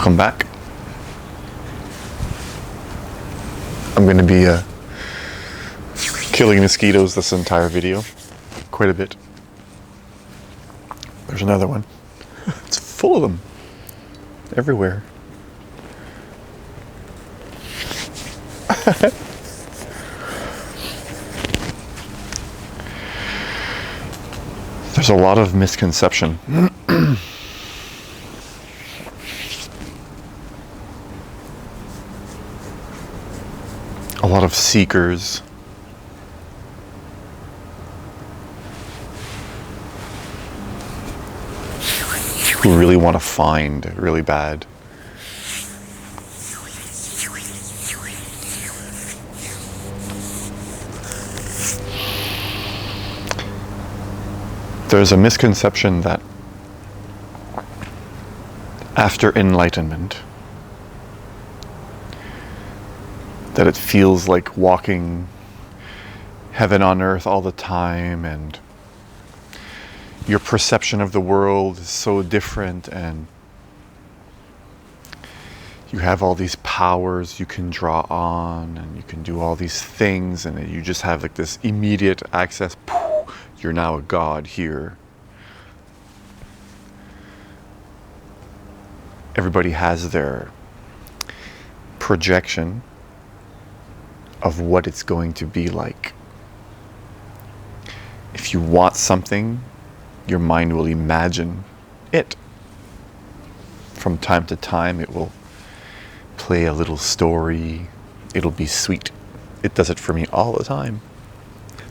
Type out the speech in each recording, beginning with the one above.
Welcome back. I'm going to be killing mosquitoes this entire video. Quite a bit. There's another one. It's full of them. Everywhere. There's a lot of misconception. A lot of seekers. Who really want to find really bad. There's a misconception that after enlightenment, that it feels like walking heaven on earth all the time, and your perception of the world is so different, and you have all these powers you can draw on, and you can do all these things, and you just have like this immediate access. You're now a god here. Everybody has their projection of what it's going to be like. If you want something, your mind will imagine it. From time to time, it will play a little story. It'll be sweet. It does it for me all the time.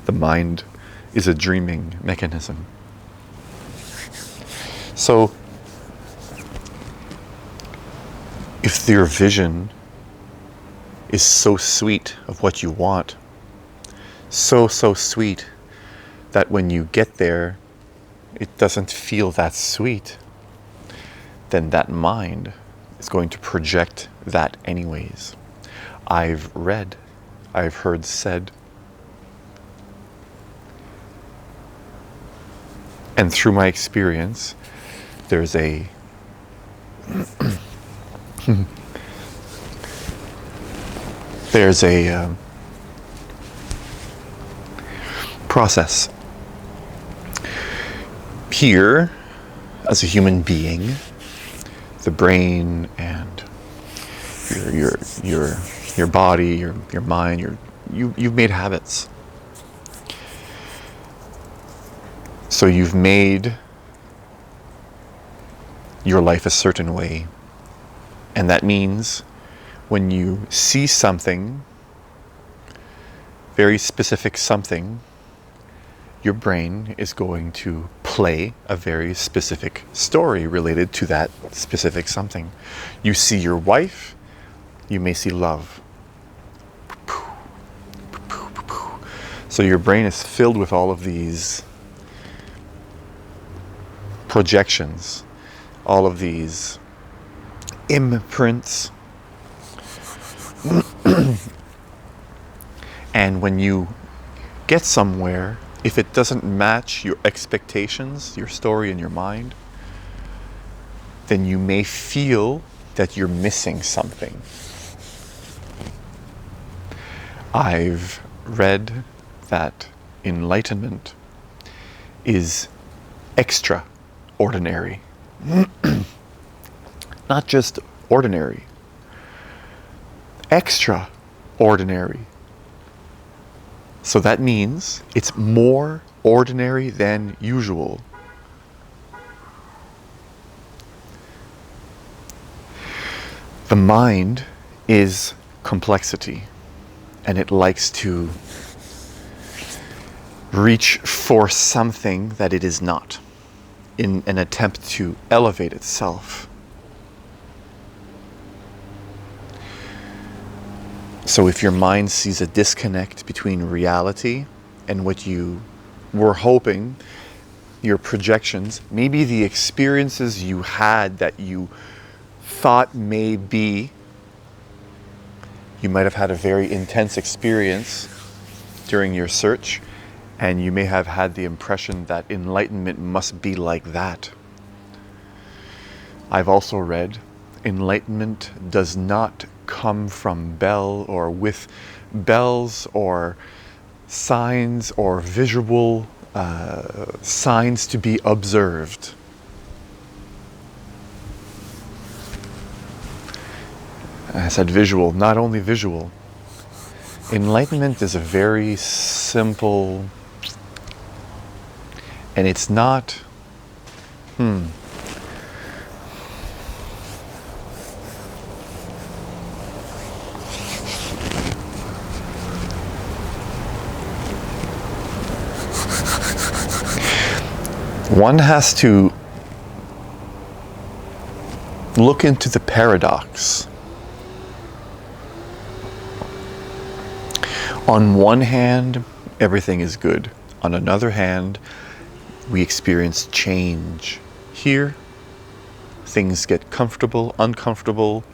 The mind is a dreaming mechanism. So, if your vision is so sweet of what you want, so sweet that when you get there, it doesn't feel that sweet, then that mind is going to project that anyways. I've read, I've heard said, and through my experience, there's a process here as a human being. The brain and your body, your mind, you've made habits. So you've made your life a certain way. And that means when you see something, very specific something, your brain is going to play a very specific story related to that specific something. You see your wife, you may see love. So your brain is filled with all of these projections, all of these imprints. And when you get somewhere, if it doesn't match your expectations, your story in your mind, then you may feel that you're missing something. I've read that enlightenment is extraordinary. Not just ordinary. Extraordinary. So that means it's more ordinary than usual. The mind is complexity, and it likes to reach for something that it is not in an attempt to elevate itself. So if your mind sees a disconnect between reality and what you were hoping, your projections, maybe the experiences you had that you thought may be, you might have had a very intense experience during your search, and you may have had the impression that enlightenment must be like that. I've also read enlightenment does not come from bell or with bells or signs or visual signs to be observed. I said visual, not only visual. Enlightenment is a very simple, and it's not, one has to look into the paradox. On one hand, everything is good. On another hand, we experience change. Here, things get comfortable, uncomfortable.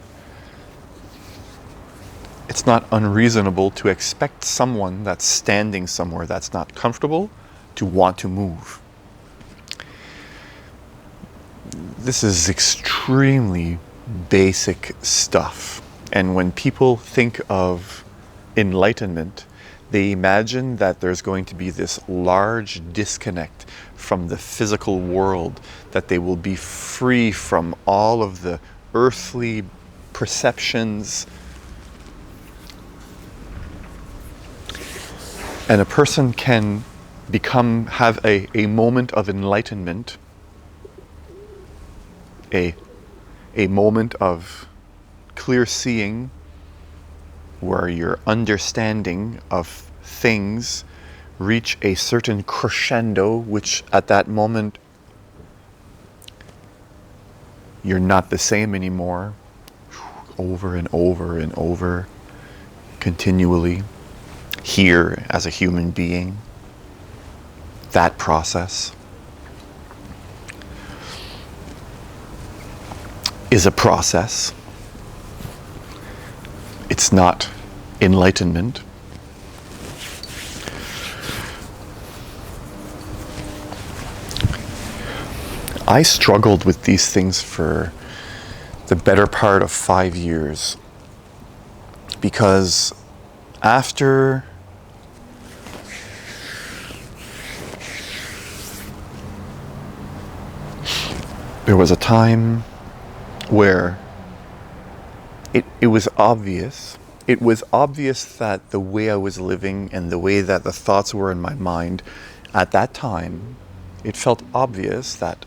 It's not unreasonable to expect someone that's standing somewhere that's not comfortable to want to move. This is extremely basic stuff. And when people think of enlightenment, they imagine that there's going to be this large disconnect from the physical world, that they will be free from all of the earthly perceptions. And a person can have a moment of enlightenment, a moment of clear seeing, where your understanding of things reach a certain crescendo, which at that moment you're not the same anymore, over and over and over, continually, here as a human being. That process is a process. It's not enlightenment. I struggled with these things for the better part of 5 years, because after there was a time where it was obvious. It was obvious that the way I was living and the way that the thoughts were in my mind at that time, it felt obvious that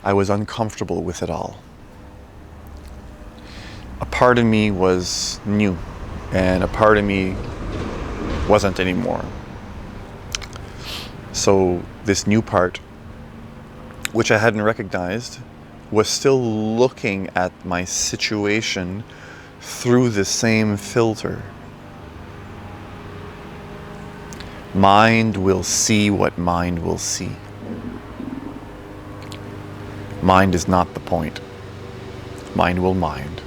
I was uncomfortable with it all. A part of me was new, and a part of me wasn't anymore. So this new part, which I hadn't recognized, was still looking at my situation through the same filter. Mind will see what mind will see. Mind is not the point. Mind will mind.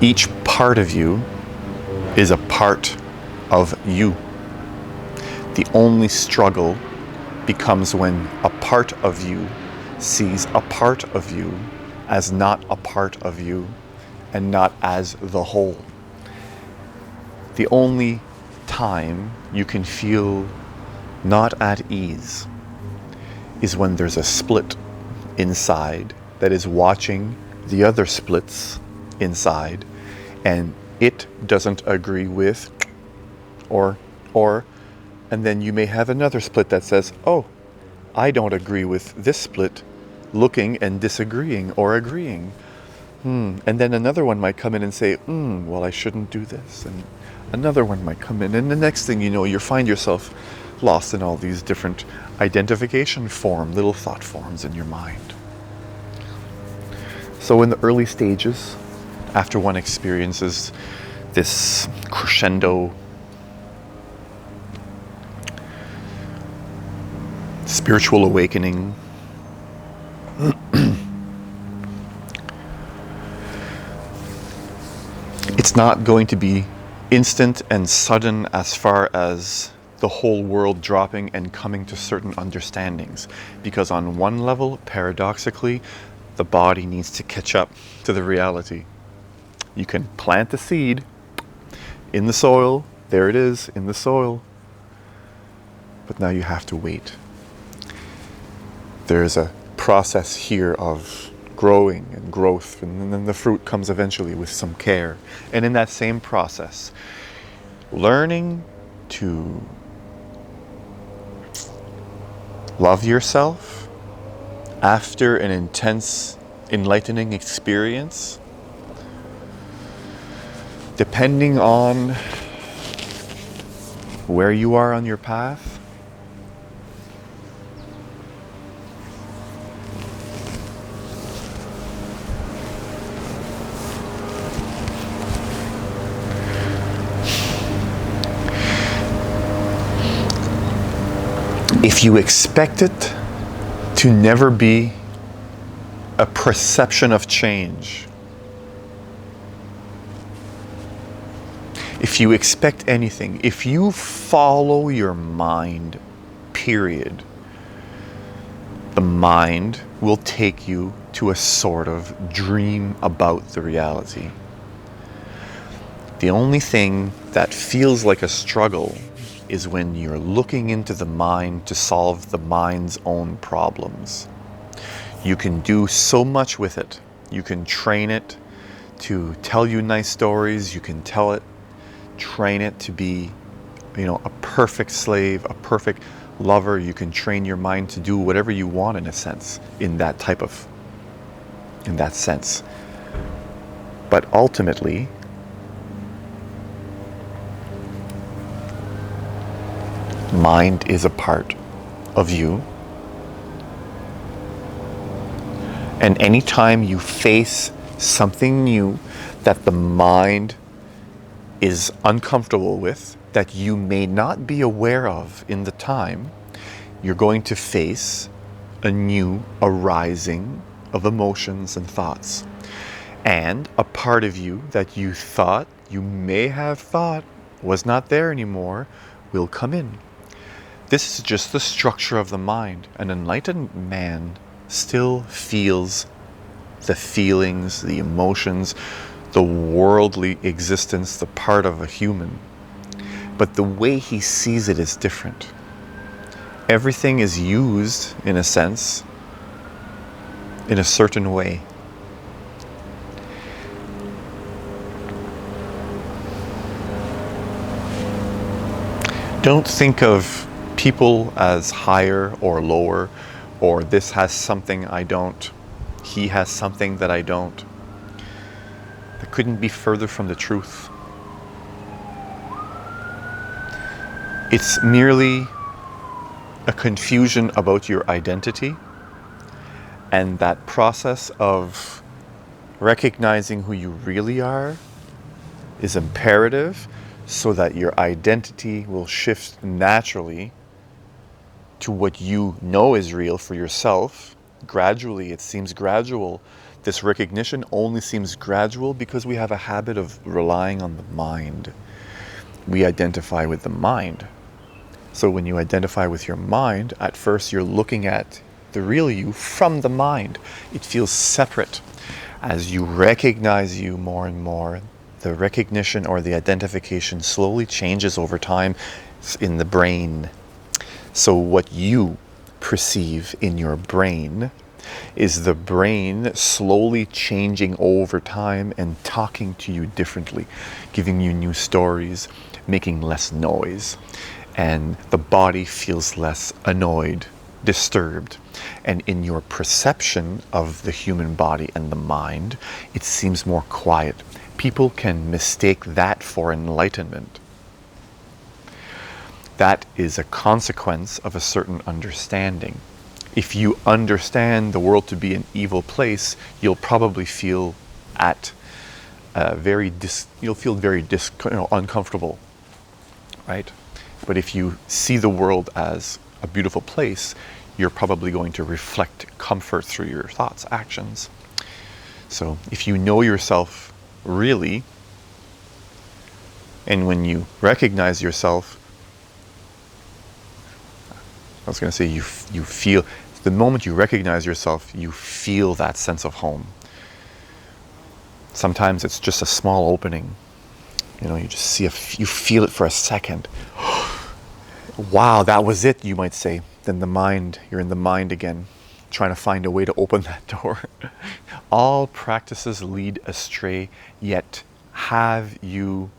Each part of you is a part of you. The only struggle becomes when a part of you sees a part of you as not a part of you and not as the whole. The only time you can feel not at ease is when there's a split inside that is watching the other splits inside, and it doesn't agree with or and then you may have another split that says, oh, I don't agree with this split, looking and disagreeing or agreeing. And then another one might come in and say, well, I shouldn't do this. And another one might come in. And the next thing you know, you find yourself lost in all these different identification little thought forms in your mind. So in the early stages, after one experiences this crescendo spiritual awakening, it's not going to be instant and sudden as far as the whole world dropping and coming to certain understandings. Because on one level, paradoxically, the body needs to catch up to the reality. You can plant a seed in the soil, there it is, in the soil. But now you have to wait. There's a process here of growing and growth, and then the fruit comes eventually with some care. And in that same process, learning to love yourself after an intense, enlightening experience, depending on where you are on your path, if you expect it to never be a perception of change, if you expect anything, if you follow your mind, period, the mind will take you to a sort of dream about the reality. The only thing that feels like a struggle is when you're looking into the mind to solve the mind's own problems. You can do so much with it. You can train it to tell you nice stories. You can train it to be, a perfect slave, a perfect lover. You can train your mind to do whatever you want in a sense, in that sense. But ultimately, mind is a part of you. And anytime you face something new that the mind is uncomfortable with, that you may not be aware of in the time, you're going to face a new arising of emotions and thoughts. And a part of you that you may have thought was not there anymore will come in. This is just the structure of the mind. An enlightened man still feels the feelings, the emotions, the worldly existence, the part of a human. But the way he sees it is different. Everything is used, in a sense, in a certain way. Don't think of people as higher or lower, or this has something I don't, he has something that I don't. That couldn't be further from the truth. It's merely a confusion about your identity, and that process of recognizing who you really are is imperative so that your identity will shift naturally to what you know is real for yourself. Gradually, it seems gradual. This recognition only seems gradual because we have a habit of relying on the mind. We identify with the mind. So when you identify with your mind, at first you're looking at the real you from the mind. It feels separate. As you recognize you more and more, the recognition or the identification slowly changes over time in the brain. So what you perceive in your brain is the brain slowly changing over time and talking to you differently, giving you new stories, making less noise. And the body feels less annoyed, disturbed. And in your perception of the human body and the mind, it seems more quiet. People can mistake that for enlightenment. That is a consequence of a certain understanding. If you understand the world to be an evil place, you'll probably feel uncomfortable, right? But if you see the world as a beautiful place, you're probably going to reflect comfort through your thoughts, actions. So if you know yourself really, and when you recognize yourself, I was going to say you feel, the moment you recognize yourself, you feel that sense of home. Sometimes it's just a small opening. You just see, you feel it for a second. Wow, that was it, you might say. Then you're in the mind again, trying to find a way to open that door. All practices lead astray, yet have you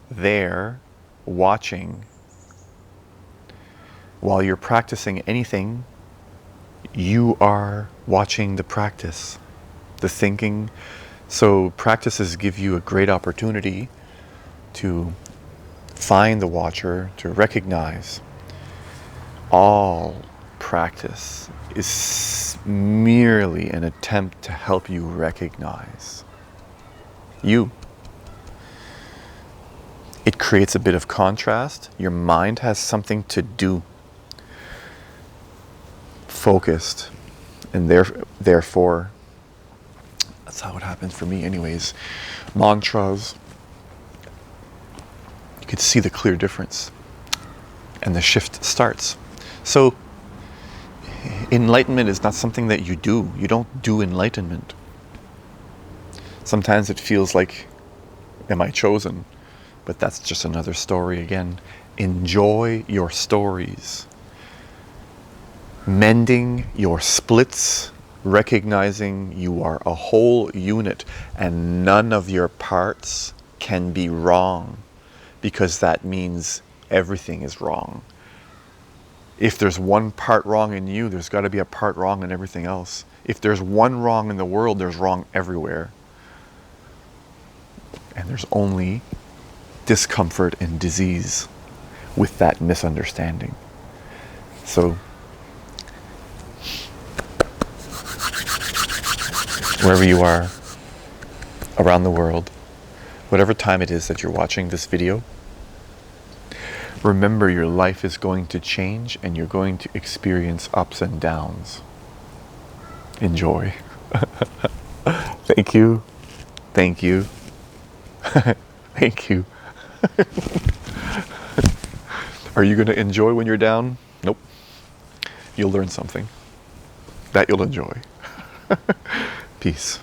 there watching. While you're practicing anything, you are watching the practice, the thinking. So practices give you a great opportunity to find the watcher, to recognize. All practice is merely an attempt to help you recognize you. It creates a bit of contrast. Your mind has something to do, focused, and therefore, that's how it happens for me anyways. Mantras, you could see the clear difference, and the shift starts. So enlightenment is not something that you do. You don't do enlightenment. Sometimes it feels like, am I chosen? But that's just another story again. Enjoy your stories. Mending your splits, recognizing you are a whole unit and none of your parts can be wrong, because that means everything is wrong. If there's one part wrong in you, there's got to be a part wrong in everything else. If there's one wrong in the world, there's wrong everywhere. And there's only discomfort and disease with that misunderstanding. So, wherever you are around the world, whatever time it is that you're watching this video, remember your life is going to change and you're going to experience ups and downs. Enjoy. Thank you. Thank you. Thank you. Are you going to enjoy when you're down? Nope. You'll learn something that you'll enjoy. Peace.